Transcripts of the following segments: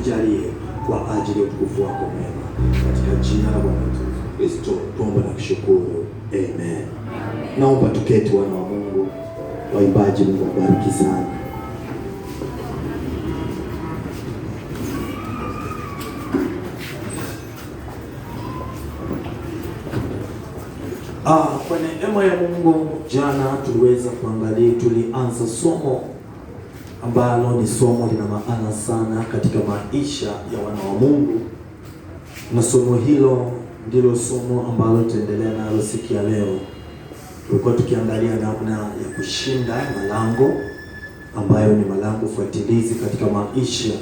tujalie kwa ajili ya utukufu wako mwema, katika jina la Bwana wetu Kristo tuomba na kushukuru, amen. Naomba tuketi, wana wa Mungu. Waimbaji, Mungu awabariki sana. Kwa neema ya Mungu, jana tulianza somo ambalo ni somo lina maana sana katika maisha ya wana wa Mungu, na somo hilo ndilo somo ambalo tutaendelea nalo siku ya leo. Tulikuwa tukiangalia namna ya kushinda malango ambayo ni malango fuatilizi katika maisha,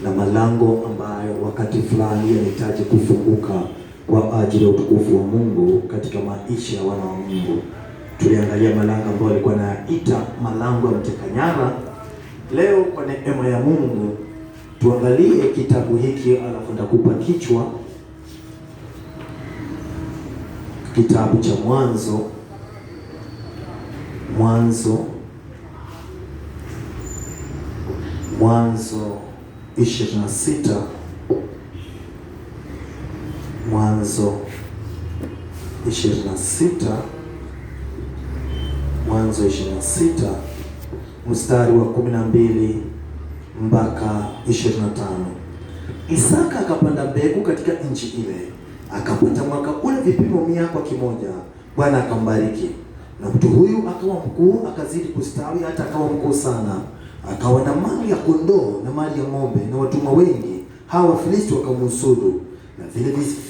na malango ambayo wakati fulani yanahitaji kufunguka kwa ajili ya utukufu wa Mungu katika maisha ya wana wa Mungu. Tuliangalia malango ambayo alikuwa anaita malango ya mteka nyara. Leo kwa neema ya Mungu tuangalie kitabu hiki, alafu nitakupa kichwa, kitabu cha Mwanzo 26, Mwanzo 26 mstari wa 12 mpaka 25. Isaka akapanda mbegu katika nchi ile, akapata mwaka ule vipimo 100 kwa kimoja. Bwana akambariki, na mtu huyu akawa mkuu, akazidi kustawi, hata akawa mkuu sana, akawa na mali ya kondoo na mali ya ng'ombe na watumwa wengi. Hawa Wafilisti wakamhusudu, na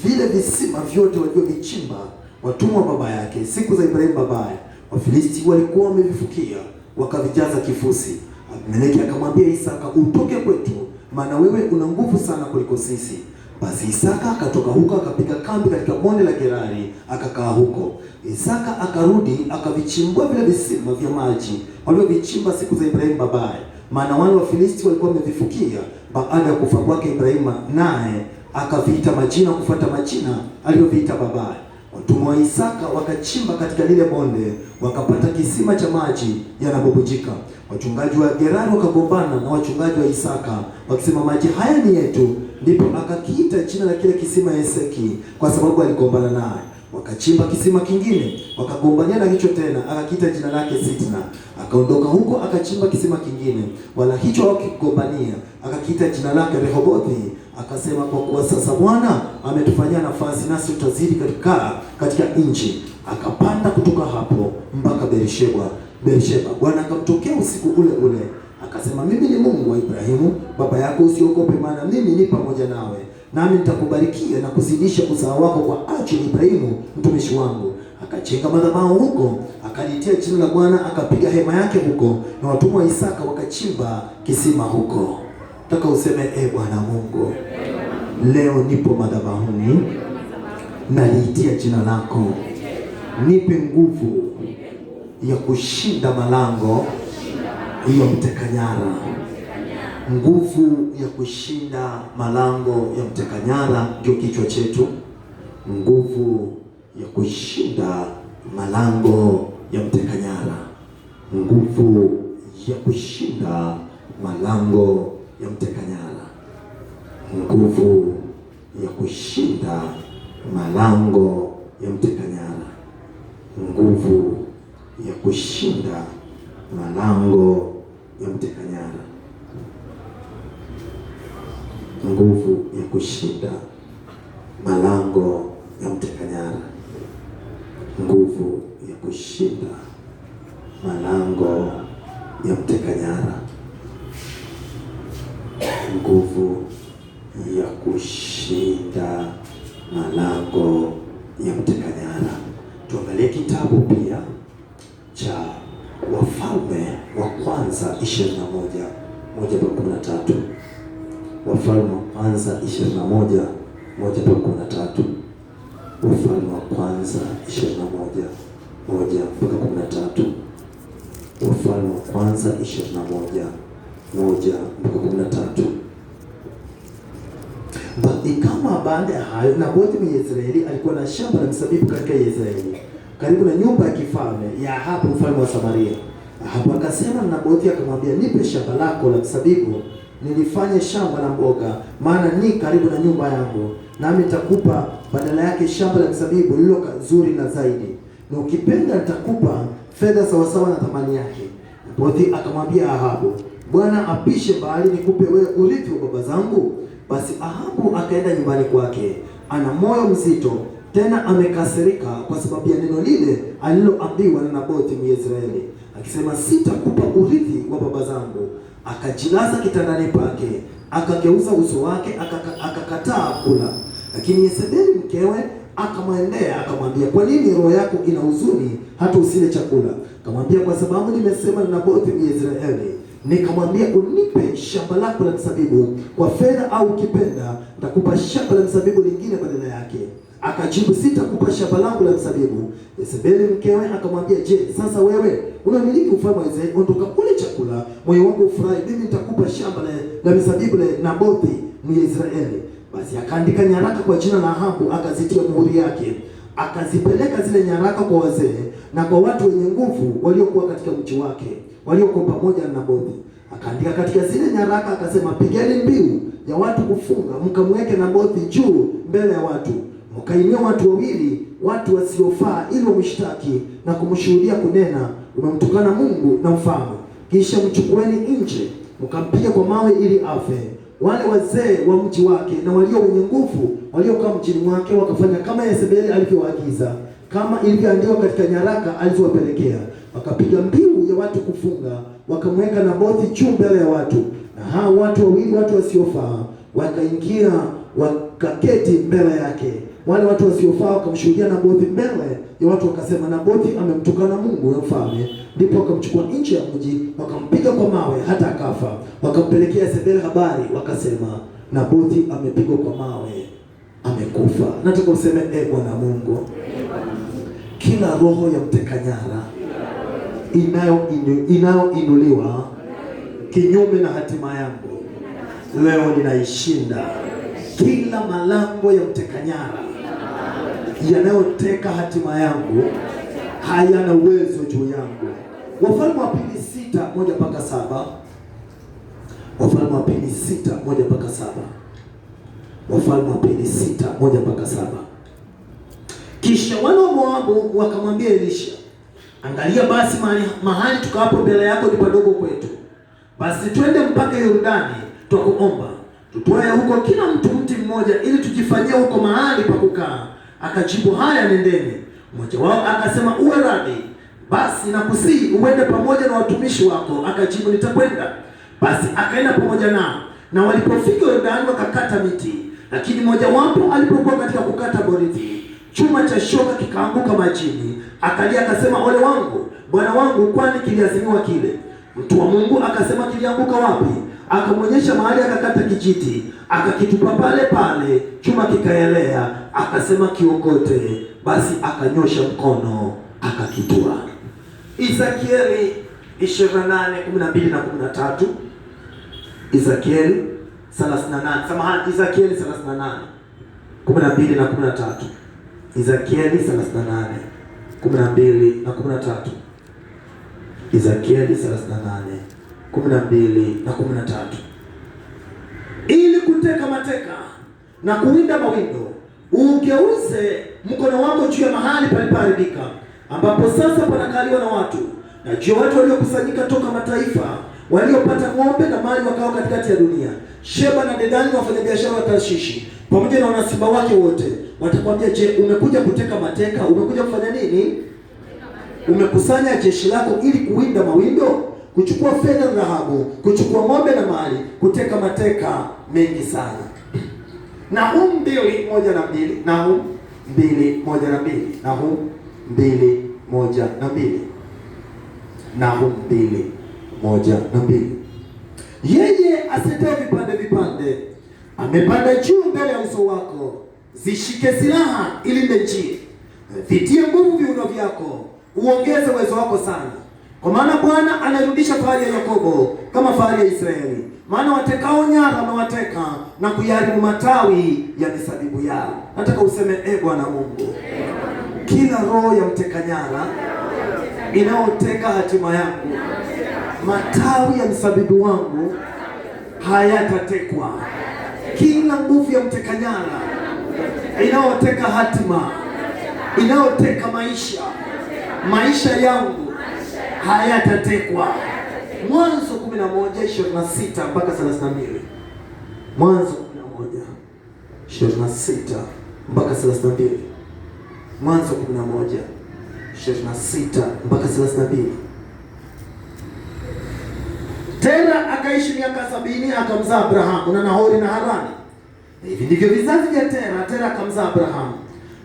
vile visima vyote walivyovichimba watumwa baba yake siku za Ibrahimu babaye, Wafilisti walikuwa wamevifukia, wakavijaza kifusi. Abimeleki akamwambia Isaka, utoke kwetu, maana wewe una nguvu sana kuliko sisi. Basi Isaka akatoka huko, akapiga kambi katika bonde la Gerari, akakaa huko. Isaka akarudi, akavichimbua vile visima vya maji walivyovichimba siku za Ibrahimu babaye, maana wale Wafilisti walikuwa wamevifukia baada ya kufa kwake Ibrahimu, naye akaviita majina kufuata majina aliyoviita babaye. Watumwa wa Isaka wakachimba katika lile bonde, wakapata kisima cha maji yanabubujika. Wachungaji wa Gerari wakagombana na wachungaji wa Isaka, wakisema maji haya ni yetu. Ndipo akakiita jina la kile kisima Eseki, kwa sababu aligombana naye. Wakachimba kisima kingine, wakagombania na hicho tena, akakiita jina lake Sitna. Akaondoka huko, akachimba kisima kingine, wala hicho hawakigombania, akakiita jina lake Rehobothi. Akasema, kwa kuwa sasa Bwana ametufanyia nafasi, nasi tutazidi katika nchi. Akapanda kutoka hapo mpaka Beersheba. Bwana akamtokea usiku ule ule, akasema, mimi ni Mungu wa Ibrahimu baba yako, usiogope, maana mimi ni pamoja nawe, nami nitakubarikia na kuzidisha uzao wako kwa ajili ya Ibrahimu mtumishi wangu. Akajenga madhabahu huko, akalitia jina la Bwana, akapiga hema yake huko, na watumwa wa Isaka wakachimba kisima huko. Nataka useme, Bwana Mungu, leo nipo madhabahuni, naliitia jina lako, nipe nguvu ya kushinda malango ya mteka nyara. Nguvu ya kushinda malango ya mteka nyara ndio kichwa chetu. Nguvu ya kushinda malango ya mteka nyara. Nguvu ya kushinda malango ya mteka nyara. Nguvu ya kushinda malango ya mteka nyara. Nguvu ya kushinda malango ya mteka nyara. Nguvu ya kushinda malango ya mteka nyara. Nguvu ya kushinda malango ya mteka nyara. Nguvu ya kushinda malango ya mteka nyara. Tuangalie kitabu pia cha Wafalme wa kwanza 21:1-13. Wafalme wa kwanza 21:1-13. Wafalme wa kwanza 21:1-13. Wafalme wa kwanza 21:1-13. Kama baada ya hayo, Nabothi Myezreeli alikuwa na shamba la mzabibu katika Yezreeli, karibu na nyumba ya kifalme ya Ahabu mfalme wa Samaria. Ahabu akasema na Nabothi, akamwambia, nipe shamba lako la mzabibu nilifanye shamba la mboga, maana ni karibu na nyumba yangu, nami nitakupa badala yake shamba la mizabibu lililo zuri na zaidi, na ukipenda nitakupa fedha sawasawa na thamani yake. Nabothi akamwambia Ahabu, Bwana apishe bali nikupe wewe urithi wa baba zangu. Basi Ahabu akaenda nyumbani kwake, ana moyo mzito, tena amekasirika kwa sababu ya neno lile aliloambiwa na Nabothi Myezreeli, akisema, sitakupa urithi wa baba zangu. Akajilaza kitandani pake, akageuza uso wake, akakataa kula. Lakini Yezebeli mkewe akamwendea akamwambia, kwa nini roho yako ina huzuni hata usile chakula? Akamwambia, kwa sababu nimesema na Nabothi Myezreeli, nikamwambia, unipe shamba lako la mzabibu kwa fedha, au ukipenda nitakupa shamba la mzabibu lingine badala yake. Akajibu, sitakupa shamba langu la mzabibu. Yezebeli mkewe akamwambia, je, sasa wewe unamiliki ufalme wa Israeli? Ondoka kule chakula, moyo wako ufurahi, mimi nitakupa shamba la mzabibu la Nabothi Myezreeli. Basi akaandika nyaraka kwa jina la Ahabu, akazitia muhuri yake, akazipeleka zile nyaraka kwa wazee na kwa watu wenye nguvu waliokuwa katika mji wake, waliokuwa pamoja na Nabothi. Akaandika katika zile nyaraka akasema, pigeni mbiu ya watu kufunga, mkamweke Nabothi juu mbele ya watu, mkainua watu wawili, watu wasiofaa, ili wamshtaki na kumshuhudia kunena, umemtukana Mungu na mfalme. Kisha mchukueni nje, mkampiga kwa mawe ili afe. Wale wazee wa mji wake na walio wenye nguvu waliokaa mjini mwake wakafanya kama Yezebeli alivyowaagiza, kama ilivyoandikwa katika nyaraka alizowapelekea. Wakapiga mbiu ya watu kufunga, wakamweka Nabothi juu mbele ya watu, na hao watu wawili, watu wasiofaa, wakaingia wakaketi mbele yake. Wale watu wasiofaa wakamshuhudia Nabothi mbele ya watu, wakasema, Nabothi amemtukana Mungu na mfalme. Ndipo wakamchukua nje ya mji, wakampiga kwa mawe hata akafa. Wakampelekea Yezebeli habari, wakasema, Nabothi amepigwa kwa mawe, amekufa. Nataka useme, Bwana Mungu, kila roho ya mteka nyara inayoinuliwa kinyume na hatima yangu, leo ninaishinda. Kila malango ya mteka nyara yanayoteka hatima yangu hayana uwezo juu yangu. Wafalme wa Pili 6:1-7. Wafalme wa Pili 6:1-7. Wafalme wa Pili 6:1-7. Kisha wana wa Moabu wakamwambia Elisha, angalia basi mahali tukapo mbele yako ni padogo kwetu, basi twende mpaka Yordani, twakuomba tutoe huko kila mtu mti mmoja, ili tujifanyie huko mahali pa kukaa. Akajibu, haya, nendeni. Mmoja wao akasema, uwe radhi, basi nakusihi uende pamoja na watumishi wako. Akajibu, nitakwenda. Basi akaenda pamoja nao, na walipofika Yordani wakakata miti. Lakini mmoja wapo alipokuwa katika kukata boriti, chuma cha shoka kikaanguka majini. Akalia akasema, ole wangu bwana wangu, kwani kiliazimiwa kile. Mtu wa Mungu akasema, kilianguka wapi? Akamwonyesha mahali, akakata kijiti, akakitupa pale pale, chuma kikaelea. Akasema, kiokote. Basi akanyosha mkono akakitua. Ezekieli 28:12-13. Ezekieli 38, samahani, Ezekieli 38:12-13. Ezekieli 38:12-13. Ezekieli 38:12-13. Ili kuteka mateka na kuwinda mawindo, ugeuze mkono wako juu ya mahali palipoharibika, ambapo sasa panakaliwa na watu, na juu ya watu waliokusanyika toka mataifa, waliopata ng'ombe na mali wakao katikati ya dunia. Sheba na Dedani, wafanyabiashara wa Tarshishi, pamoja na wanasimba wake wote, watakwambia, je, umekuja kuteka mateka? Umekuja kufanya nini? Umekusanya jeshi lako ili kuwinda mawindo, kuchukua fedha na dhahabu, kuchukua ng'ombe na mali, kuteka mateka mengi sana. Nahum 2:1-2. Nahum 2:1-2. Nahum 2:1-2. Nahum 2:1-2. Yeye asetaye vipande vipande amepanda juu mbele ya uso wako. Zishike silaha, ilinde nchi, vitie nguvu viuno vyako, uongeze uwezo wako sana. Kwa maana Bwana anarudisha fahari ya Yakobo kama fahari ya Israeli. Maana watekao nyara amewateka na kuyaharibu matawi ya mizabibu yao. Nataka useme, Bwana Mungu, kila roho ya mteka nyara inayoteka hatima yangu, matawi ya mizabibu wangu, hayatatekwa. Kila nguvu ya mtekanyara inayoteka hatima, inayoteka maisha yangu hayatatekwa. Mwanzo 11:26 mpaka 32. Mwanzo 11:26 mpaka 32. Mwanzo 11:26 mpaka 32. Tera akaishi miaka 70 akamzaa Abrahamu na Nahori na Harani. Hivi ndivyo vizazi vya Tera. Tera akamzaa Abrahamu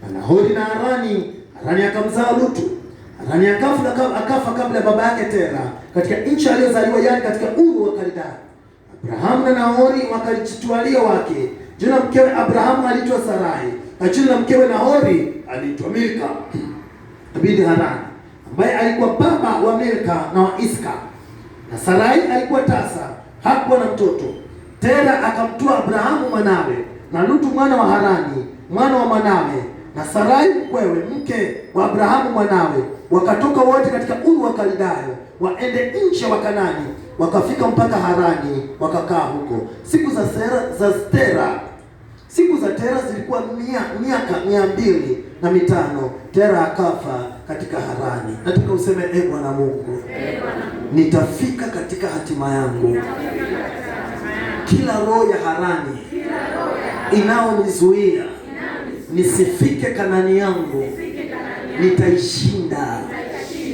na Nahori na Harani. Harani akamzaa Lutu. Harani akafa kabla ya baba yake Tera katika nchi aliyozaliwa, yani katika Uru wa Kaldea. Abrahamu na Nahori wakajitwalia wake. Jina la mkewe Abrahamu aliitwa Sarai, na jina la mkewe Nahori aliitwa Milka binti Harani, ambaye alikuwa baba wa Milka na wa Iska. Na Sarai alikuwa tasa, hakuwa na mtoto. Tera akamtoa Abrahamu mwanawe na Lutu mwana wa Harani mwana wa mwanawe na Sarai mkwewe mke wa Abrahamu mwanawe, wakatoka wote katika Uru wa Kaldea waende nchi ya Wakanani, wakafika mpaka Harani wakakaa huko. Siku za Tera zilikuwa miaka 205. Tera akafa katika Harani. Nataka useme Bwana Mungu, nitafika katika hatima yangu. Kila roho ya Harani inaonizuia nisifike Kanani yangu nitaishinda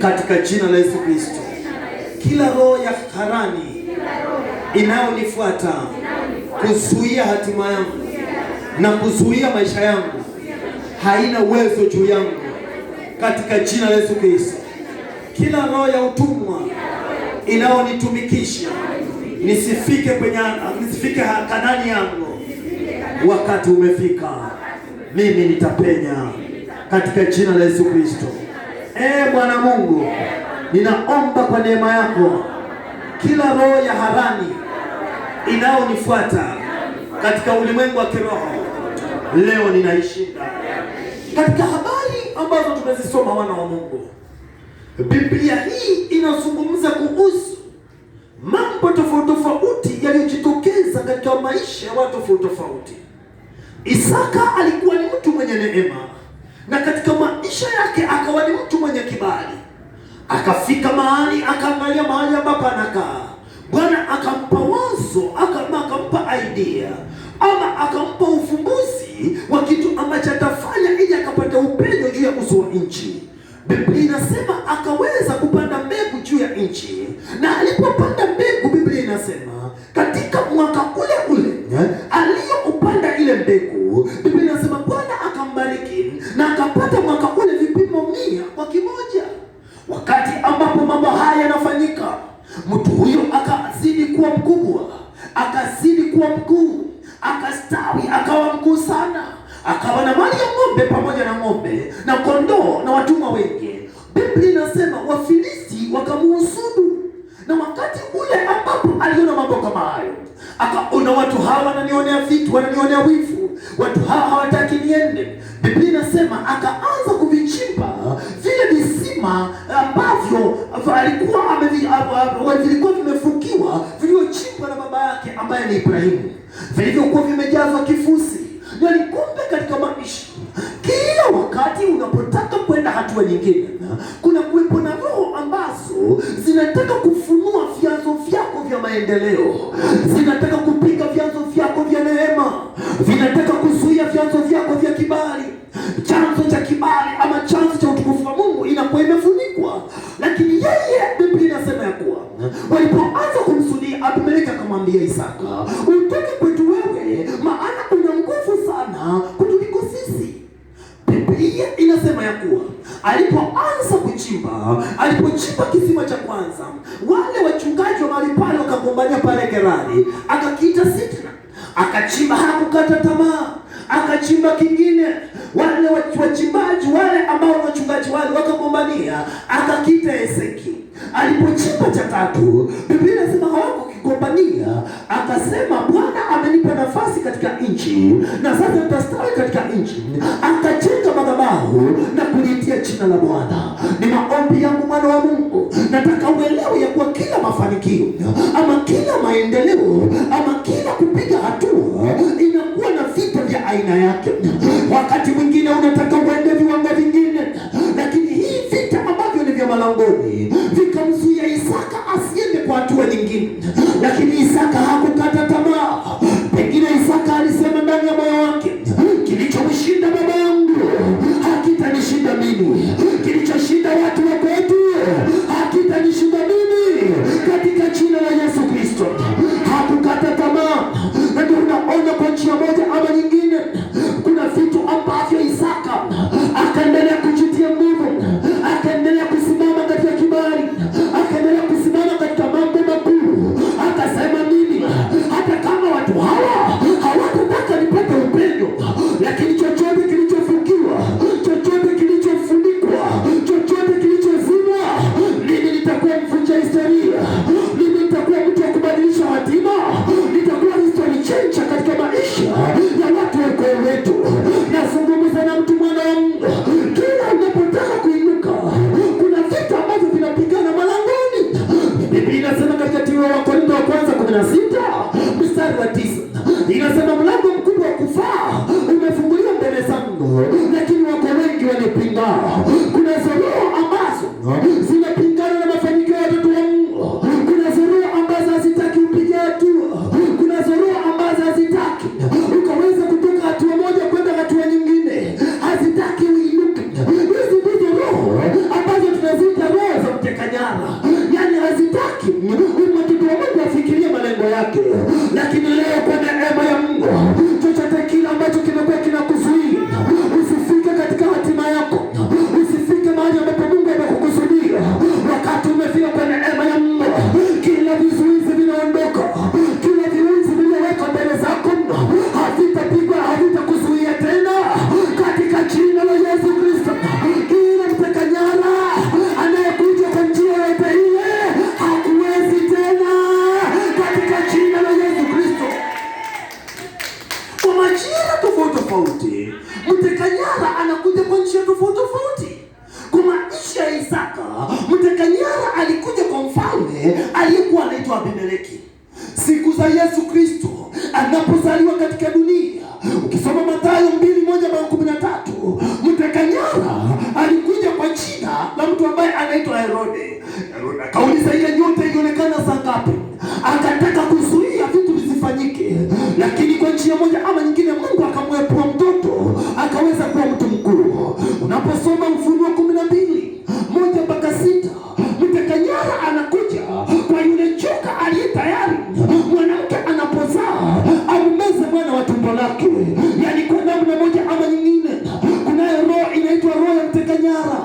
katika jina la Yesu Kristo. Kila roho ya Harani inayonifuata kuzuia hatima yangu na kuzuia maisha yangu haina uwezo juu yangu katika jina la Yesu Kristo. Kila roho ya utumwa inaonitumikisha nisifike Kanani yangu, wakati umefika, mimi nitapenya katika jina la Yesu Kristo. Bwana Mungu, ninaomba kwa neema yako, kila roho ya Harani inayonifuata katika ulimwengu wa kiroho leo ninaishinda. Katika habari ambazo tumezisoma, wana wa Mungu, Biblia hii inazungumza kuhusu mambo tofauti yaliyojitokeza katika maisha ya watu tofauti. Isaka alikuwa ni mtu mwenye neema, na katika maisha yake akawa ni mtu mwenye kibali. Akafika mahali, akaangalia mahali ambapo anakaa, Bwana akampa wazo, akampa idea, ama akampa ufumbuzi wa kitu ambacho atafanya ili akapata upenyo juu ya uso wa nchi. Biblia inasema akaweza kupanda mbegu juu ya nchi, na alipopanda mbegu, Biblia inasema katika mwaka ule aliyoupanda ile mbegu, Biblia inasema Bwana akambariki na akapata mwaka ule vipimo 100 kwa kimoja. Wakati ambapo mambo haya yanafanyika, mtu huyo akazidi kuwa mkubwa, akazidi kuwa mkuu, akastawi, akawa mkuu sana, akawa na mali ya ng'ombe pamoja na ng'ombe na kondoo na watumwa wengi. Biblia inasema Wafilisti wakamuhusudu, na wakati ule ambapo aliona mambo kama hayo, akaona watu hawa wananionea vitu, wananionea wivu, watu hawa hawataki niende. Biblia inasema akaanza kuvichimba vile visima ambavyo vilikuwa vimefukiwa, vilivyochimbwa na baba yake ambaye ni Ibrahimu, vilivyokuwa vimejazwa kifusi. Yaani kumbe katika maisha, kila wakati unapotaka kwenda hatua nyingine, kuna kuwepo na roho ambazo zinataka kufunua vyanzo vyako vya maendeleo, zinataka kupiga vyanzo vyako vya neema, vinataka kuzuia vyanzo vyako vya kibali. Chanzo cha kibali ama chanzo cha utukufu wa Mungu inakuwa imefunikwa. Lakini yeye, Biblia inasema ya kuwa walipoanza kumsudia, Abimeleki akamwambia Isaka, utoke kwetu wewe, maana una nguvu sana kutuliko sisi. Biblia inasema ya kuwa alipochimba kisima cha kwanza, wale wachungaji wa mahali pale wakagombania pale Gerari, akakiita Sitna. Akachimba, hakukata tamaa, akachimba kingine. Wale wachimbaji wale ambao wachungaji wale wakagombania, akakiita Eseki. Alipochimba cha tatu, Biblia inasema kugombania, akasema Bwana amenipa nafasi katika nchi na sasa nitastawi katika nchi. Akajenga madhabahu na kulitia jina la Bwana. Ni maombi yangu mwana wa Mungu, nataka uelewe ya kuwa kila mafanikio ama kila maendeleo ama kila kupiga hatua inakuwa na vita vya aina yake. Wakati mwingine unataka uende viwango vingine, lakini hii vita ambavyo ni vya malangoni vikamzuia Isaka asiende kwa hatua nyingine. Lakini Isaka hakukata tamaa. Pengine Isaka alisema ndani ya moyo wake, kilichomshinda baba yangu hakitanishinda mimi, kilichoshinda watu wa kwetu hakitanishinda mimi, katika jina la Yesu Kristo. Hakukata tamaa. Na ndio unaona kwa njia moja ama nyingine kuna vitu ambavyo Isaka akaendelea kujitia nguvu, akaendelea kusimama katika kibali, akaendelea kusimama katika mambo makuu. Akasema mimi hata kama watu hawa hawatataka nipate upendo, lakini chochote kilichofungiwa, chochote kilichofunikwa, chochote kilichozimwa, mimi nitakuwa mvunja historia. Mimi nitakuwa mtu wa kubadilisha hatima. Nitakuwa history changer katika maisha ya watu wa ukoo wetu. Nazungumza na mtu mwana wa Mungu. Kila unapotaka kuinuka, kuna vita ambavyo vinapigana malangoni. Biblia inasema katika Wakorintho wa kwanza 16 mstari wa 9, inasema mlango mkubwa wa kufaa umefunguliwa mbele zangu, lakini wako wengi wanipinga. Kuna roho ambazo zinapingana na mafanikio ya watoto wa Mungu. Kuna roho ambazo hazitaki upige hatua. Kuna roho ambazo hazitaki ukaweza kutoka hatua moja kwenda hatua nyingine, hazitaki uinuke. Hizi ndizo roho ambazo tunaziita roho za mteka nyara. Yaani hazitaki mtoto wa Mungu afikirie malengo yake. Lakini leo kwa neema ya Mungu, chochote kile ambacho kimekuwa kinakuzuia usifike katika hatima yako, usifike mahali ambapo Mungu amekukusudia, wakati umefika kwa neema ya Mungu, kila vizuizi vinaondoka. Kila vizuizi vilivyowekwa mbele zako havitapigwa, havitakuzuia tena, katika jina la Yesu Kristo. Kila mteka nyara anayekuja kwa njia yote ile hakuwezi tena, katika jina la Yesu Kristo. Kwa majira tofauti tofauti, mteka nyara anakuja kwa njia tofauti tofauti. Kwa maisha ya Isaka, mteka nyara alikuja kwa mfalme aliyekuwa anaitwa Abimeleki. Siku za Yesu Kristo anapozaliwa katika dunia, ukisoma Mathayo 2:1-13, mteka nyara alikuja kwa jina la mtu ambaye anaitwa Herode. Akauliza ile nyota ilionekana saa ngapi, akataka kuzuia vitu visifanyike, lakini kwa njia moja ama nyingine Mungu akamwepua mtoto akaweza kuwa mtu mkuu. Unaposoma Ufunuo 12:1-6, mteka nyara anakuja kwa yule joka aliye tayari mwanamke anapozaa ameze mwana wa tumbo lake. Yaani kwa namna moja ama nyingine kunayo roho inaitwa roho ya mteka nyara.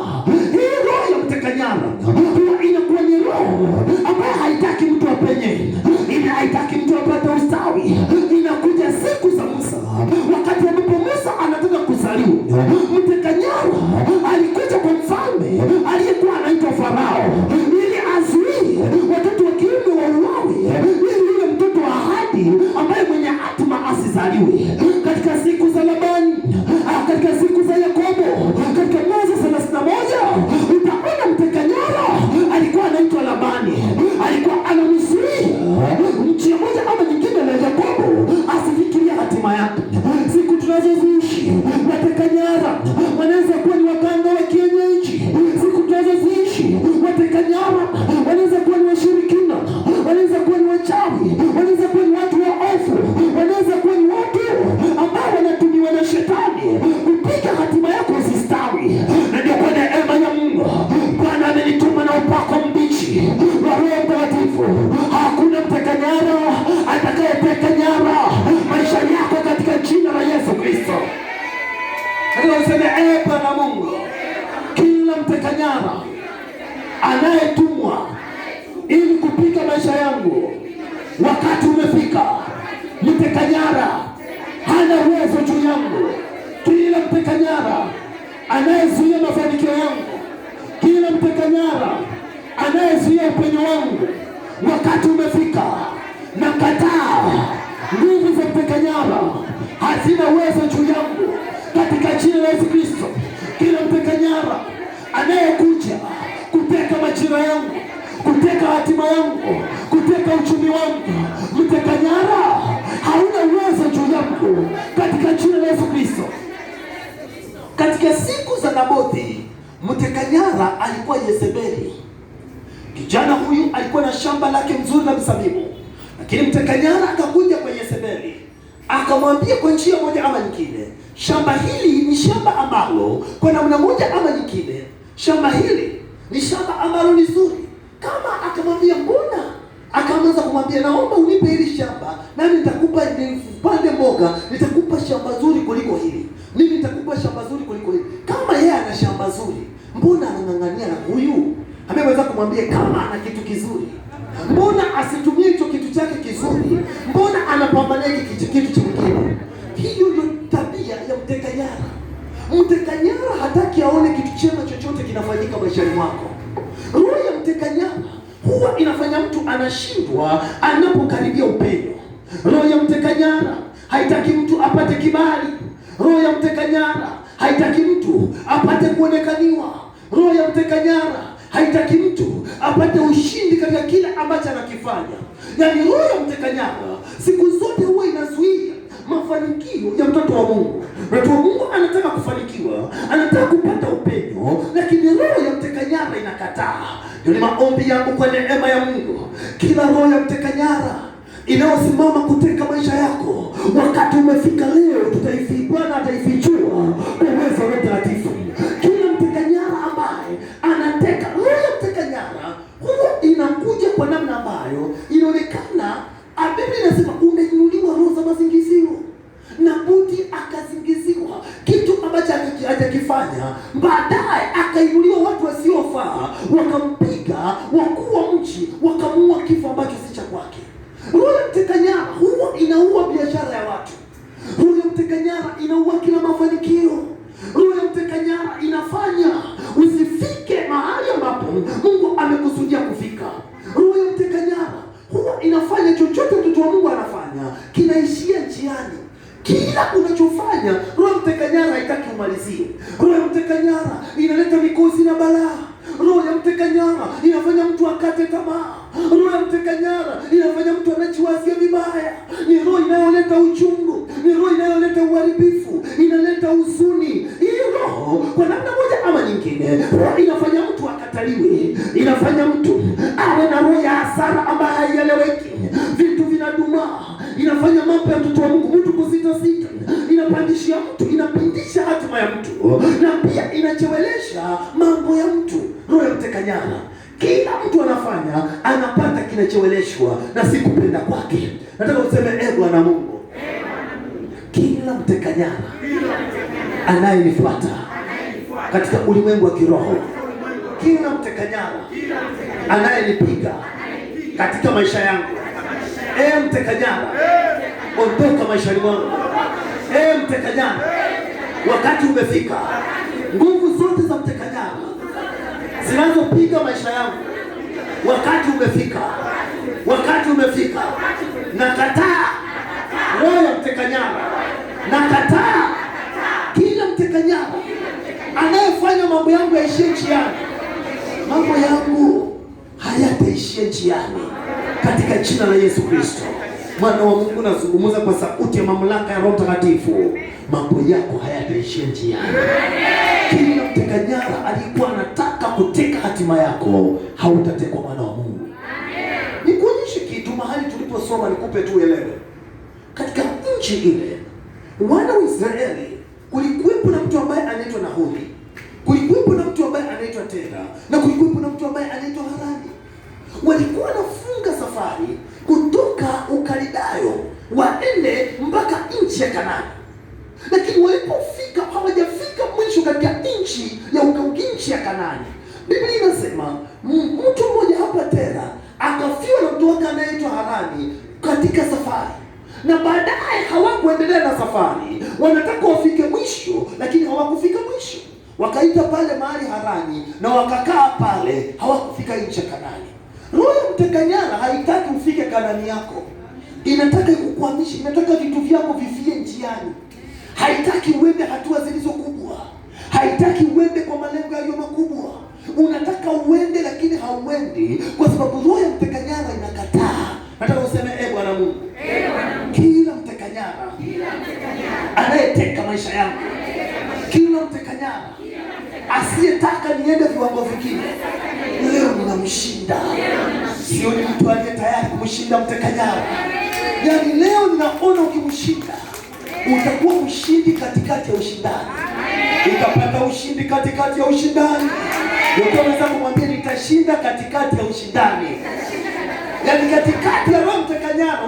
Hii roho ya mteka nyara huwa inakuwa ni roho ambayo haitaki mtu apenye, ina haitaki mtu apate ustawi. Inakuja siku za Musa, wakati ambapo Musa anataka kuzaliwa. Mteka nyara alikuja kwa mfalme aliyekuwa anaitwa Farao ili azuie watoto wa kiume wauawe, ili yule mtoto wa ahadi ambaye mwenye hatima asizaliwe. Katika siku za Labani, katika siku za Yakobo, katika Mwanzo 31, utaona mteka nyara alikuwa anaitwa Labani. Alikuwa anamzuia njia moja ama nyingine na Yakobo asifikirie hatima yake. Siku tunazoziishi, wateka nyara wanaweza kuwa ni waganga wa kienyeji. Siku tunazoziishi, wateka nyara wanaweza kuwa ni washirikina, wanaweza kuwa ni wachawi, wanaweza kuwa ni watu waovu, wanaweza kuwa ni watu ambao wanatumiwa na shetani kupiga hatima yako usistawi. Na ndio kwa neema ya Mungu Bwana amenituma na upako mbichi wa Roho Mtakatifu. Hakuna mteka nyara atakayeteka nyara maisha yako katika jina la Yesu Kristo. Ndio useme Bwana Mungu, kila mteka nyara anayetumwa ili kupiga maisha yangu, wakati umefika. Mteka nyara hana uwezo juu yangu. Kila mteka nyara anayezuia mafanikio yangu, kila mteka nyara anayezuia upenyo wangu, wakati umefika. Nakataa nguvu za mteka nyara, hazina uwezo juu yangu katika jina la Yesu Kristo. Kila mteka nyara anayekuja kuteka majira yangu, kuteka hatima yangu, kuteka uchumi wangu, mteka nyara hauna uwezo juu yangu katika jina la Yesu Kristo. Katika siku za Nabothi, mteka nyara alikuwa Yezebeli. Kijana huyu alikuwa na shamba lake mzuri la mzabibu, lakini mteka nyara akakuja kwa Yezebeli, akamwambia kwa njia moja ama nyingine, shamba hili ni shamba ambalo kwa namna moja ama nyingine, shamba hili ni shamba ambalo ni zuri. Kama akamwambia mbona, akaanza kumwambia naomba unipe hili shamba nami nitakupa, nipande mboga, nitakupa shamba zuri kuliko hili. Mimi nitakupa shamba zuri kuliko hili. Kama yeye ana shamba zuri, mbona anang'ang'ania na huyu? Ameweza kumwambia kama ana kitu kizuri, mbona asitumie hicho kitu chake kizuri? Mbona anapambania kitu kingine? Hiyo ndio tabia ya mteka nyara. Mteka nyara hataki aone kitu chema chochote kinafanyika maishani mwako. Roho ya mteka nyara huwa inafanya mtu anashindwa anapokaribia upenyo. Roho ya mteka nyara haitaki mtu apate kibali. Roho ya mteka nyara haitaki mtu apate kuonekaniwa. Roho ya mteka nyara haitaki mtu apate ushindi katika kila ambacho anakifanya. Yaani roho ya mteka nyara siku zote huwa inazuia mafanikio ya mtoto wa Mungu. Mtoto wa Mungu anataka kufanikiwa, anataka kupata upenyo, lakini roho ya mteka nyara inakataa. Ndio maombi yangu kwa neema ya Mungu, kila roho ya mteka nyara inayosimama kuteka maisha yako, wakati umefika leo, Bwana ataifichua kwa uwezo wa Mtakatifu. Kila mteka nyara ambaye anateka, roho ya mteka nyara huwa inakuja kwa namna ambayo inaonekana, Biblia inasema umeinuliwa roho za mazingizio. Nabuti akazingiziwa kitu ambacho hajakifanya, baadaye akainuliwa watu wasiofaa, wakampiga wakuu wa mji, wakamuua kifo ambacho si cha kwake. Roho ya mteka nyara huwa inaua biashara ya watu. Roho ya mteka nyara inaua kila mafanikio. Roho ya mteka nyara inafanya usifike mahali ambapo Mungu amekusudia kufika. Roho ya mteka nyara huwa inafanya chochote mtoto wa Mungu anafanya kinaishia njiani. Kila unachofanya roho ya mteka nyara haitaki umalizie. Roho ya mteka nyara inaleta mikosi na balaa. Roho ya mteka nyara inafanya mtu akate tamaa. Roho ya mteka nyara inafanya mtu anajiwazia vibaya. Ni roho inayoleta uchungu, ni roho inayoleta uharibifu, inaleta huzuni. Hii roho kwa namna moja ama nyingine, roho inafanya mtu akataliwe, inafanya mtu awe na roho ya hasara ambayo haieleweki. Vitu vinadumaa, inafanya mambo ya mtoto wa Mungu mtu kusita, inapandishia mtu, inapindisha hatima ya mtu, na pia inachewelesha mambo ya mtu. Roho ya mteka nyara, kila mtu anafanya anapata kinachoweleshwa na si kupenda kwake. Nataka useme Bwana Mungu, kila mteka nyara anayenifuata katika ulimwengu wa kiroho, kila mteka nyara anayenipiga katika maisha yangu, mteka nyara ondoka maishani mwangu. Mteka nyara, wakati umefika. Nguvu zote za mteka nyara zinazopiga maisha yangu, wakati umefika. Wakati umefika. Nakataa roho ya mteka nyara. Nakataa kila mteka nyara anayefanya mambo yangu yaishie njiani. Mambo yangu hayataishia njiani katika jina la Yesu Kristo. Mwana wa Mungu, nazungumza kwa sauti ya mamlaka ya Roho Mtakatifu. Mambo yako hayataishia njiani. Kila mteka nyara alikuwa anataka kuteka hatima yako, hautatekwa mwana wa Mungu. Nikuonyeshe kitu mahali tuliposoma, nikupe tu uelewe. Katika nchi ile, wana wa Israeli, kulikuwepo na mtu ambaye anaitwa Nahori, kulikuwepo na mtu ambaye anaitwa Tera, na kulikuwepo na mtu ambaye anaitwa Harani. Walikuwa wanafunga safari kutoka Ukalidayo waende mpaka nchi ya Kanaani. Lakini walipofika, hawajafika mwisho katika nchi ya Kanaani. Biblia inasema mtu mmoja hapa Tera akafiwa na mtu wake anaitwa Harani katika safari, na baadaye hawakuendelea na safari. Wanataka wafike mwisho, lakini hawakufika mwisho. Wakaita pale mahali Harani na wakakaa pale, hawakufika nchi ya Kanaani. Roho ya mteka nyara haitaki ufike Kanaani yako. inataka kukuhamisha, inataka vitu vyako vifie njiani. Haitaki uende hatua zilizo kubwa, haitaki uende kwa malengo yaliyo makubwa. Unataka uende lakini hauendi kwa sababu roho ya mteka nyara inakataa. Nataka useme Bwana Mungu, kila mteka nyara anayeteka maisha yangu, kila mteka nyara asiyetaka niende viwango vingine, leo ninamshinda. Sio ni mtu aliye tayari kumshinda mteka nyara. Yaani leo ninaona ukimshinda utakuwa mshindi katikati ya ushindani. Utapata ushindi katikati ya ushindani. Ndio unaweza kumwambia nitashinda katikati ya ushindani. Yaani katikati ya roho mteka nyara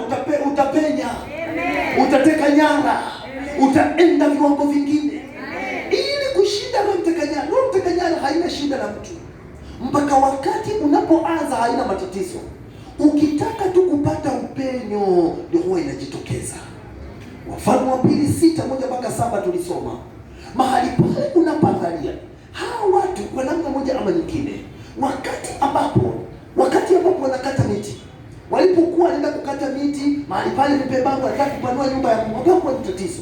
utapenya. Utateka nyara. Utaenda viwango vingine. Ili kushinda roho mteka nyara. Roho mteka nyara haina shida na mtu. Mpaka wakati unapoanza haina matatizo. Ukitaka tu kupata upenyo ndio huwa inajitokeza. Wafalme wa Pili 6:1-7 tulisoma. Mahali pale unapoangalia hawa watu kwa namna moja ama nyingine, wakati ambapo wanakata miti, walipokuwa wanaenda kukata miti mahali pale vipebango wanataka kupanua nyumba ya Mungu, hapo ni tatizo.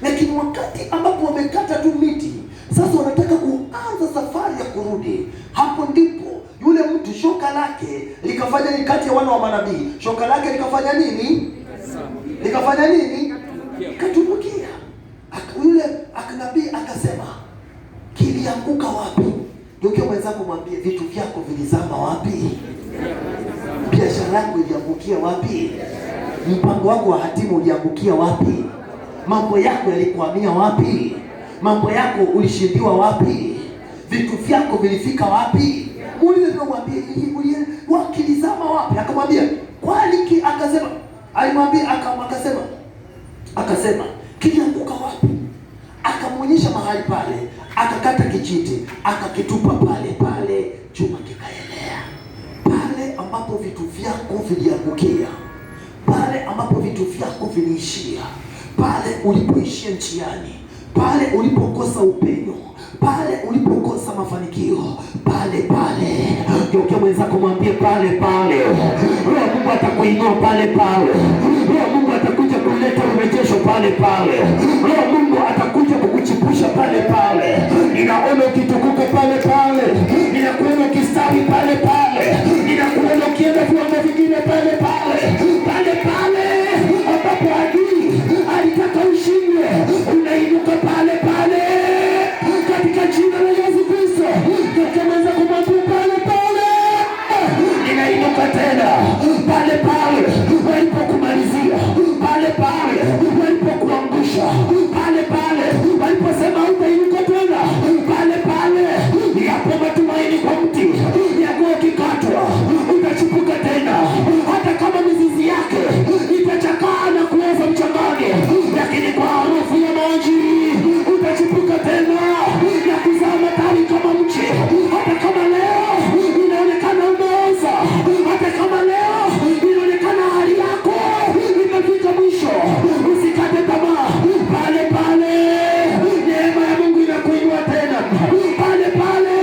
Lakini wakati ambapo wamekata tu miti, sasa wanataka kuanza safari ya kurudi, hapo ndipo yule mtu shoka lake likafanya nini? Kati ya wana wa manabii shoka lake likafanya nini? Katumbukia. Yule akanabii akasema, kilianguka wapi? Ndio mwenzako mwambie, vitu vyako vilizama wapi? Biashara yako iliangukia wapi? Mpango wako wa hatimu uliangukia wapi? Mambo yako yalikwamia wapi? Mambo yako ulishindiwa wapi? Vitu vyako vilifika wapi? Muulize, ndio mwambie, wakilizama wapi? Akamwambia, kwani akasema, alimwambia akasema kilianguka wapi? Akamwonyesha mahali pale, akakata kijiti, akakitupa pale, chuma kikaelea. Pale ambapo vitu vyako viliangukia, pale ambapo vitu vyako viliishia, pale ulipoishia njiani, pale ulipokosa upenyo, pale ulipokosa mafanikio, pale ndio mwenzako mwambie, pale Roho Mungu atakuinua pale. Roho Mungu atakuja kuleta urejesho pale. Roho Mungu atakuja kukuchipusha pale. Ninaona ukitukuka pale. Ninakuona ukistawi pale. Ninakuona ukienda viwango vingine pale ambapo adui alitaka ushinde, unainuka pale katika jina la Yesu Kristo. Ndio mweza kumwambia pale ninainuka tena pale walipokumalizia, pale walipokuangusha, pale waliposema utainuka tena, pale yapo matumaini kwa mti yakuwa ukikatwa utachipuka tena, hata kama mizizi yake itachakaa na kuoza mchangani, lakini kwa harufu ya maji utachipuka tena na kuzaa matawi kama mche. Hata kama leo inaonekana umeoza, hata kama leo inaonekana hali yako imefika mwisho, usikate tamaa. Pale neema ya Mungu inakuinua tena, pale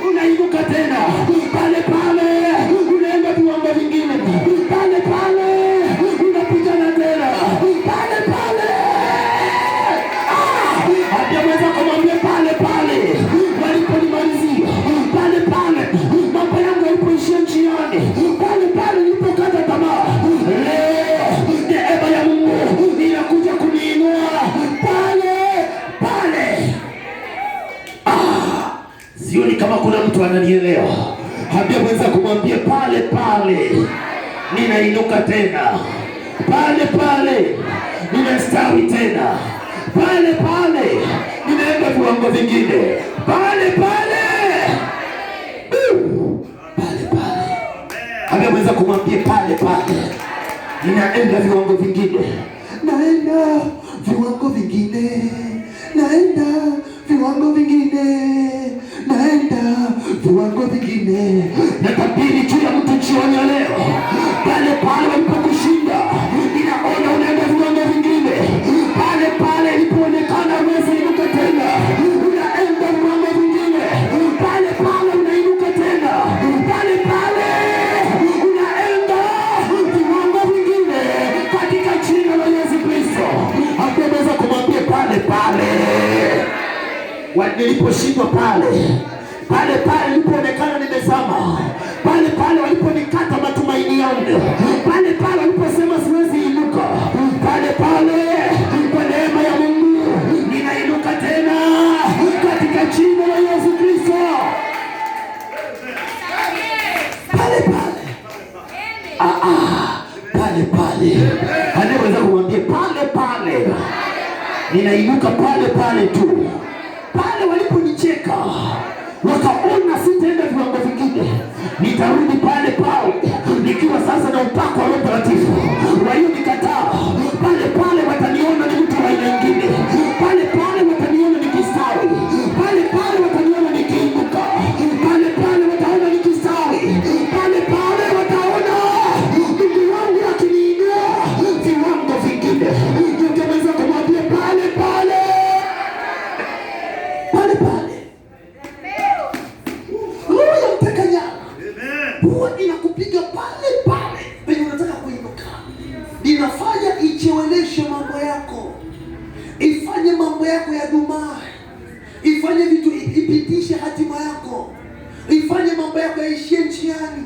unainuka tena, pale unaenda viwango vingine, pale unapigana tena, pale hajaweza kumwambia pale waliponimalizia, pale mambo yangu yalipoishia njiani, pale nilipokata tamaa, leo neema ya Mungu inakuja kuniinua pale. Sioni kama kuna mtu ananielewa. Habia mweza kumwambia pale ninainuka tena, pale ninastawi tena, pale ninaenda viwango vingine, pale habia mweza kumwambia pale ninaenda viwango vingine, naenda viwango vingine, naenda viwango vingine. Natabiri juu ya mtu jioni ya leo, pale walipokushinda, ninaona unaenda viwango vingine, pale ilipoonekana uwezi inuka tena, unaenda viwango vingine, pale unainuka tena, pale unaenda viwango vingine. Niliposhindwa pale nilipoonekana nimezama, pale waliponikata matumaini yangu, pale waliposema siwezi inuka, pale kwa neema ya Mungu ninainuka tena katika jina la Yesu Kristo. Pale anaweza kumwambia pale ninainuka pale tu. Pale waliponicheka wakaona sitaenda viwango vingine, nitarudi pale nikiwa sasa na upako wa Roho Mtakatifu. Walionikataa pale wataniona ni mtu wa aina nyingine, pale wataniona nikistawi, pale wataniona nikiinuka, pale wataona nikistawi, pale wataona Mungu wangu akiniinua viwango vingine. Ningeweza kumwambia pale roho mteka nyara huwa inakupiga pale penye unataka kuinuka. Inafanya icheweleshe mambo yako, ifanye mambo yako ya dumaa, ifanye vitu ipitishe hatima yako, ifanye mambo yako yaishie njiani,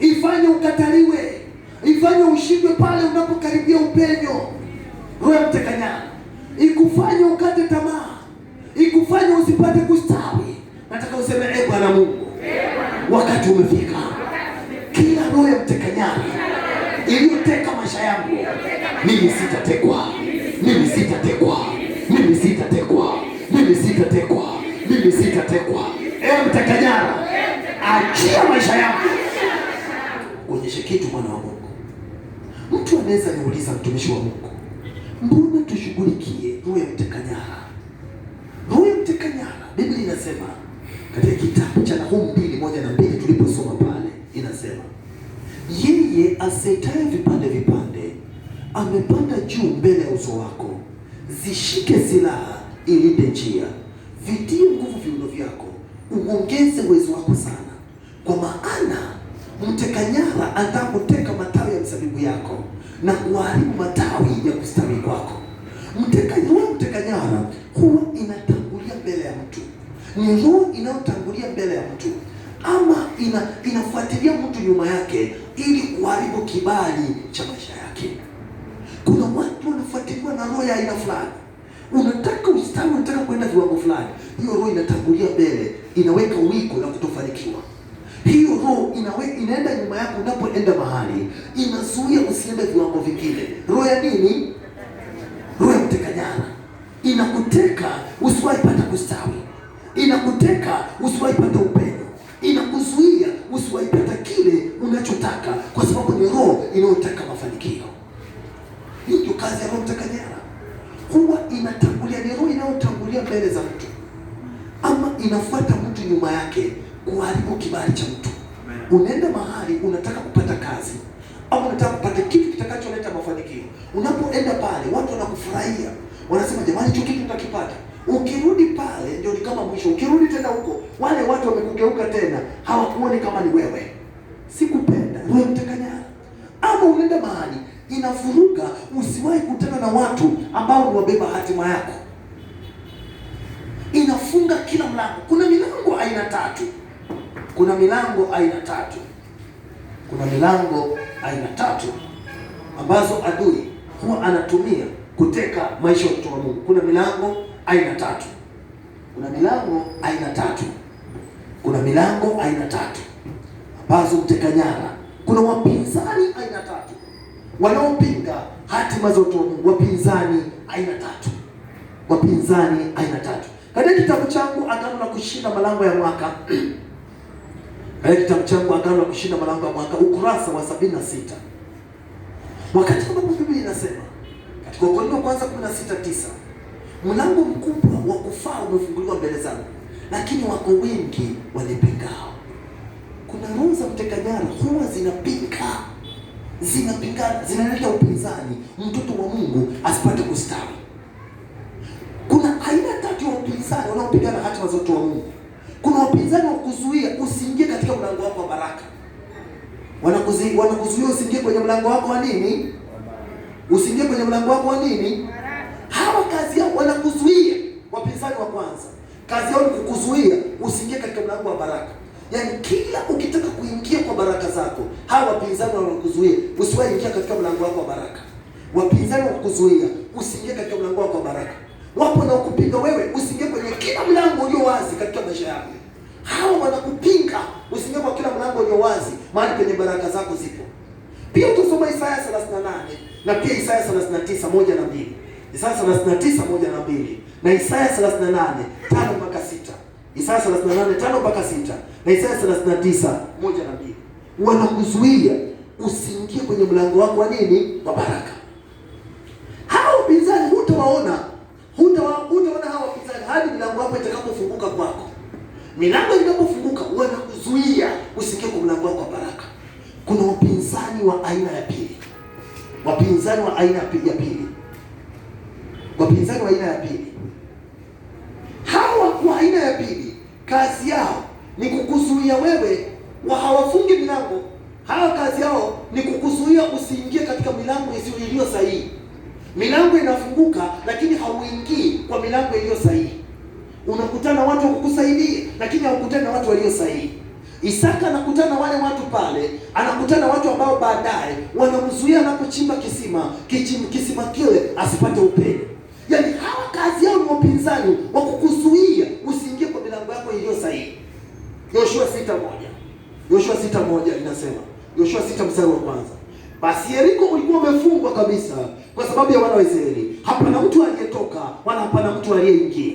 ifanye ukataliwe, ifanye ushindwe pale unapokaribia upenyo. Roho mteka nyara ikufanye ukate tamaa, ikufanye usipate kustawi. Nataka useme Bwana Mungu, wakati umefika. Kila roho ya mteka nyara iliyoteka maisha yangu, mimi sitatekwa. Mteka nyara, achia maisha yangu. Kuonyesha kitu mwana wa Mungu. Mtu anaweza niuliza, mtumishi wa Mungu, mbona tushughulikie roho ya mteka nyara? Roho ya mteka nyara, Biblia inasema katika kitabu cha Nahumu 2:1-2 tuliposoma pale, inasema yeye asetaye vipande amepanda juu mbele ya uso wako. Zishike silaha, ilinde njia, vitie nguvu viuno vyako, uongeze uwezo wako sana, kwa maana mteka nyara atakuteka matawi ya mzabibu yako na kuharibu matawi ya kustawi kwako. Mteka nyara huwa inatangulia mbele ya mtu, ni roho inayotangulia mbele ya mtu, ama inafuatilia mtu nyuma yake ili kuharibu kibali cha maisha yake. Kuna watu wanafuatiliwa na roho ya aina fulani. Unataka ustawi, unataka kwenda viwango fulani, hiyo roho inatangulia mbele, inaweka wiko na kutofanikiwa. Hiyo roho inaenda nyuma yako unapoenda mahali, inazuia usiende viwango vingine. Roho ya nini? Roho ya mteka nyara inakuteka usiwahi pata kustawi, inakuteka usiwahi pata upenyo, inakuzuia usiwahi pata kile unachotaka, kwa sababu ni roho inayotaka mafanikio. Hii ndio kazi ya roho mteka nyara. Huwa inatangulia, ni roho inayotangulia mbele za mtu, ama inafuata mtu nyuma yake kuharibu kibali cha mtu. Unaenda mahali unataka kupata kazi au unataka kupata kitu kitakacholeta mafanikio. Unapoenda pale watu wanakufurahia, wanasema jamani, hicho kitu utakipata. Ukirudi pale ndio ni kama mwisho. Ukirudi tena huko, wale watu wamekugeuka tena, hawakuoni kama ni wewe. Sikupenda roho mteka nyara. Ama unaenda mahali inafuruga, usiwahi kutana na watu ambao wabeba hatima yako. Inafunga kila mlango. Kuna milango aina tatu. Kuna milango aina tatu ambazo adui huwa anatumia kuteka maisha ya mtu wa Mungu. Kuna milango aina tatu. Ambazo mteka nyara. Kuna wapinzani aina tatu wanaopinga hatima za watu wa Mungu. Wapinzani aina tatu. Katika kitabu changu Agano la Kushinda Malango ya Mwaka ukurasa wa 76, wakati ambapo Biblia inasema katika Wakorintho wa kwanza 16:9, mlango mkubwa wa kufaa umefunguliwa mbele zangu, lakini wako wengi wanipingao. Kuna roho za mteka nyara huwa zinapingana, zinaleta upinzani, mtoto wa Mungu asipate kustawi. Kuna aina tatu ya upinzani wanaopigana hatima za watu wa Mungu. Kuna wapinzani wa kuzuia usiingie katika mlango wako wa baraka. Wanakuzuia usiingie kwenye mlango wako wa nini? Usiingie kwenye mlango wako wa nini? Hawa kazi yao wanakuzuia. Wapinzani wa kwanza. Kazi yao ni kukuzuia usiingie katika mlango wa baraka. Yaani kila ukitaka kuingia kwa baraka zako, hawa wapinzani wanakuzuia usiwahi ingia katika mlango wako wa baraka. Wapinzani wanakuzuia usiingie katika mlango wako wa baraka. Wapo na kupinga wewe usiingie kwenye kila mlango ulio wazi katika maisha yako. Hawa wanakupinga usiingie kwa kila mlango ulio wazi mahali penye baraka zako zipo. Pia utasoma Isaya 38 na pia Isaya 39:1 na 2. Isaya 39:1 na 2 na Isaya 38:5-6. Isaya 38:5-6 na Isaya 39:1 na 2. Wanakuzuia usiingie kwenye mlango wako wa nini? Wa baraka. Hao wapinzani hutawaona hao wapinzani hadi milango yako itakapofunguka kwako. Milango inapofunguka wanakuzuia usiingie kwa mlango wako wa baraka. Kuna wapinzani wa aina ya pili. Wapinzani wa aina ya pili. Wapinzani wa aina ya pili. Hawa wa aina ya pili kazi yao ni kukuzuia wewe, hawafungi milango. Hawa kazi yao ni kukuzuia usiingie katika milango iliyo sahihi. Milango inafunguka lakini hauingii kwa milango iliyo sahihi. Unakutana watu wa kukusaidia lakini haukutani na watu walio sahihi. Isaka anakutana na wale watu pale, anakutana na watu ambao baadaye wanamzuia anapochimba kisima kile asipate upenyo. Yaani hawa kazi yao ni wapinzani wa kukuzuia usiingie kwa milango yako iliyo sahihi. Yoshua 6:1 inasema. Yoshua 6:1. Basi Yeriko ulikuwa umefungwa kabisa kwa sababu ya wana wa Israeli. Hapana mtu aliyetoka wala hapana mtu aliyeingia.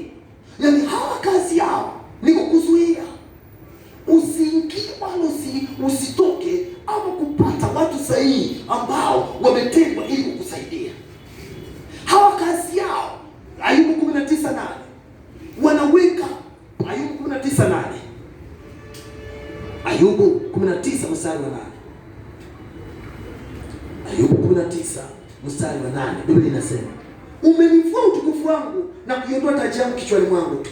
Yaani hawa kazi yao ni kukuzuia usiingie wala usitoke ama kupata watu sahihi ambao wametengwa ili kukusaidia. Hawa kazi yao, Ayubu 19:8. Wanaweka Ayubu 19:8. Ayubu 19:8. Ayubu 19:8. Biblia inasema, umenivua utukufu wangu na kuiondoa taji yangu kichwani mwangu.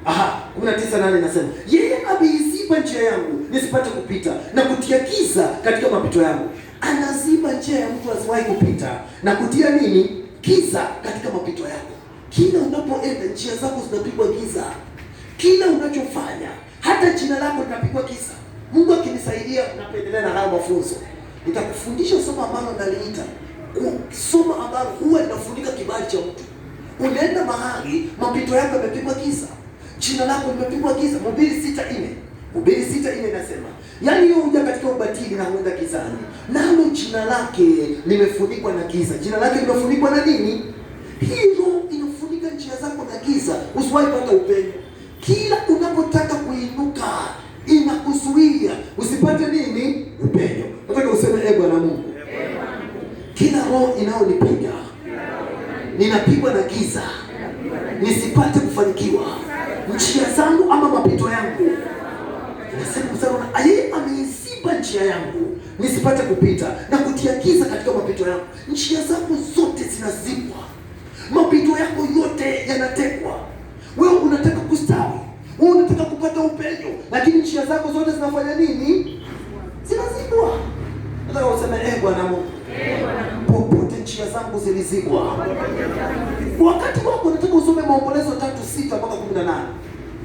19:8 inasema, yeye ameiziba njia yangu nisipate kupita na kutia giza katika mapito yangu. Anaziba njia ya mtu asiwahi kupita na kutia nini? Giza katika mapito yako. Kila unapoenda njia zako zinapigwa giza. Kila unachofanya hata jina lako linapigwa giza. Mungu akinisaidia napendelea na haya mafunzo. Nitakufundisha somo ambalo naliita somo ambalo huwa linafunika kibali cha mtu. Unaenda mahali mapito yako yamepigwa giza. Jina lako limepigwa giza. Mhubiri 6:4. Mhubiri 6:4 inasema, yaani yeye huja katika ubatili na huenda gizani, nalo jina lake limefunikwa na giza. Jina lake limefunikwa na nini? Hilo inafunika njia zako na giza. Usiwahi pata upenyo. Kila unapotaka kuinuka inakuzuia usipate nini? Upenyo. Nataka useme Bwana Mungu, kila roho inayonipiga ninapigwa na giza nisipate kufanikiwa njia zangu ama mapito yangu. Nasema msana, yeye ameiziba njia yangu nisipate kupita na kutia giza katika mapito yangu. Njia zako zote zinazibwa, mapito yako yote yanatekwa. Wewe unataka kustawi, wewe unataka kupata upenyo, lakini njia zako zote zinafanya nini? Zinazibwa. Nataka useme Bwana Mungu, popote njia zangu zilizibwa. Wakati wako nataka usome Maombolezo 3:6-18.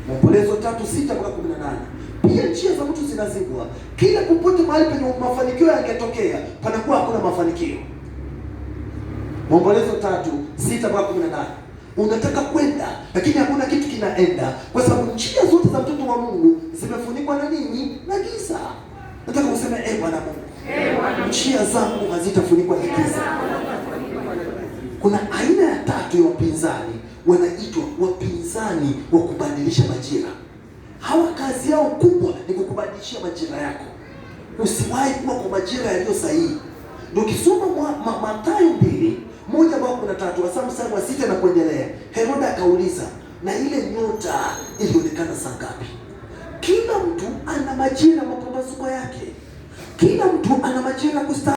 Maombolezo 3:6-18. Pia njia za mtu zinazibwa. Kila popote mahali penye mafanikio yangetokea panakuwa hakuna mafanikio. Maombolezo 3:6-18. Unataka kwenda lakini hakuna kitu kinaenda kwa sababu njia zote za mtoto wa Mungu zimefunikwa na nini? Na giza. Nataka useme Bwana Mungu, njia zangu hazitafunikwa na giza. Kuna aina ya tatu ya wapinzani, wanaitwa wapinzani wa kubadilisha majira. Hawa kazi yao kubwa ni kukubadilishia majira yako. Usiwahi kuwa kwa majira yaliyo sahihi. Ndio ukisoma Mathayo 2:1-13 hasa mstari wa 6 na kuendelea, Herode akauliza, na ile nyota ilionekana saa ngapi? Kila mtu ana majira mapambazuko yake. Kila mtu ana majira kustawi.